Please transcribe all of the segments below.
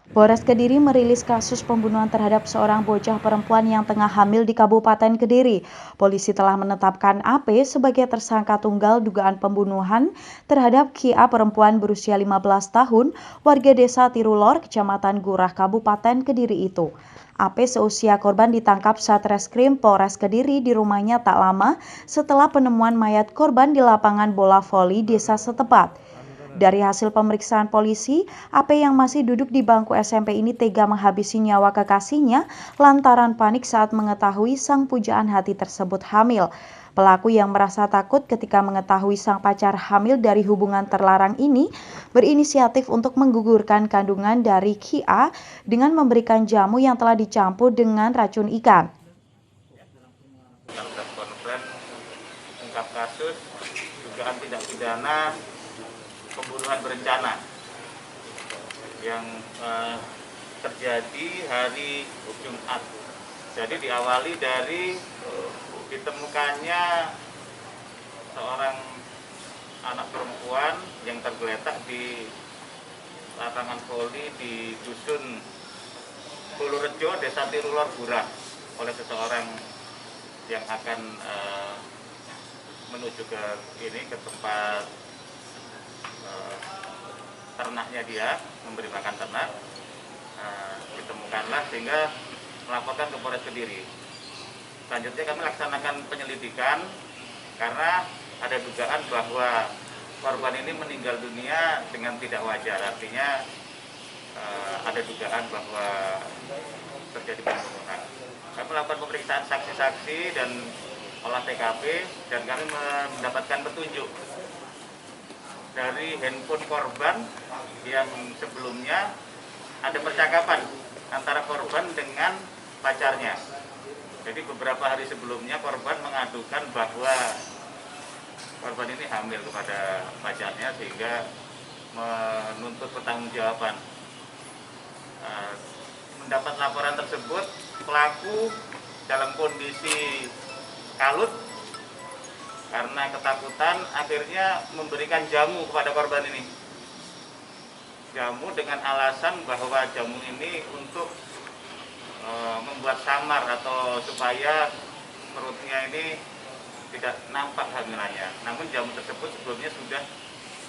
Polres Kediri merilis kasus pembunuhan terhadap seorang bocah perempuan yang tengah hamil di Kabupaten Kediri. Polisi telah menetapkan AP sebagai tersangka tunggal dugaan pembunuhan terhadap KIA perempuan berusia 15 tahun, warga desa Tirulor, Kecamatan Gurah, Kabupaten Kediri itu. AP seusia korban ditangkap Satreskrim Polres Kediri di rumahnya tak lama setelah penemuan mayat korban di lapangan bola voli desa setempat. Dari hasil pemeriksaan polisi, AP yang masih duduk di bangku SMP ini tega menghabisi nyawa kekasihnya lantaran panik saat mengetahui sang pujaan hati tersebut hamil. Pelaku yang merasa takut ketika mengetahui sang pacar hamil dari hubungan terlarang ini berinisiatif untuk menggugurkan kandungan dari KIA dengan memberikan jamu yang telah dicampur dengan racun ikan. Ungkap kasus dugaan tindak pidana pembunuhan berencana yang terjadi hari Jumat. Jadi diawali dari ditemukannya seorang anak perempuan yang tergeletak di lapangan voli di dusun Bulurejo, Desa Tirulor, Gurah oleh seseorang yang akan menuju ke tempat ternaknya dia, memberi makan ternak. Ditemukanlah sehingga melaporkan ke Polres Kediri. Selanjutnya kami laksanakan penyelidikan karena ada dugaan bahwa korban ini meninggal dunia dengan tidak wajar. Artinya ada dugaan bahwa terjadi pembunuhan. Kami melakukan pemeriksaan saksi-saksi dan olah TKP dan kami mendapatkan petunjuk dari handphone korban yang sebelumnya ada percakapan antara korban dengan pacarnya. Jadi beberapa hari sebelumnya korban mengadukan bahwa korban ini hamil kepada pacarnya sehingga menuntut pertanggungjawaban. Mendapat laporan tersebut, pelaku dalam kondisi kalut karena ketakutan akhirnya memberikan jamu kepada korban ini. Jamu dengan alasan bahwa jamu ini untuk membuat samar atau supaya perutnya ini tidak nampak hamilannya. Namun jamu tersebut sebelumnya sudah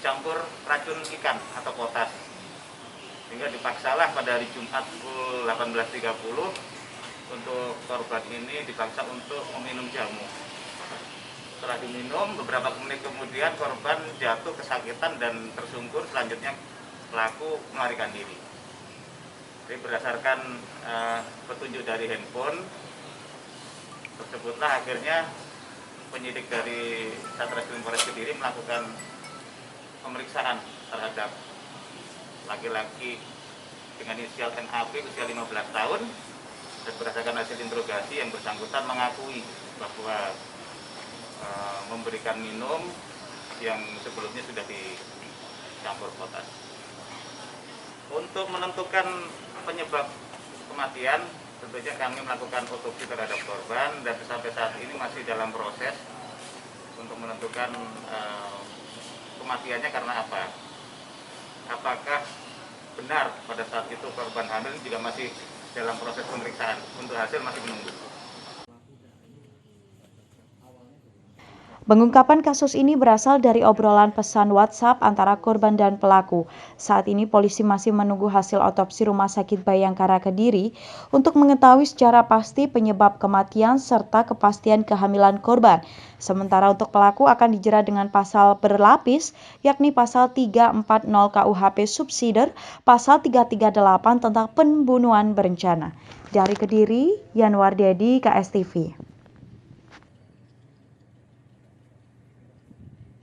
campur racun ikan atau potas. Sehingga dipaksalah pada hari Jumat pukul 18.30 untuk korban ini dipaksa untuk meminum jamu. Setelah diminum, beberapa menit kemudian korban jatuh kesakitan dan tersungkur. Selanjutnya pelaku melarikan diri. Jadi berdasarkan petunjuk dari handphone tersebutlah akhirnya penyidik dari Satreskrim Polres Kediri melakukan pemeriksaan terhadap laki-laki dengan inisial NAP usia 15 tahun dan berdasarkan hasil interogasi yang bersangkutan mengakui bahwa memberikan minum yang sebelumnya sudah dicampur potas. Untuk menentukan penyebab kematian, tentunya kami melakukan otopsi terhadap korban dan sampai saat ini masih dalam proses untuk menentukan kematiannya karena apa. Apakah benar pada saat itu korban hamil juga masih dalam proses pemeriksaan. Untuk hasil masih menunggu. Pengungkapan kasus ini berasal dari obrolan pesan WhatsApp antara korban dan pelaku. Saat ini polisi masih menunggu hasil otopsi Rumah Sakit Bayangkara Kediri untuk mengetahui secara pasti penyebab kematian serta kepastian kehamilan korban. Sementara untuk pelaku akan dijerat dengan pasal berlapis, yakni pasal 340 KUHP Subsider, pasal 338 tentang pembunuhan berencana. Dari Kediri, Yanwar Dedi, KSTV.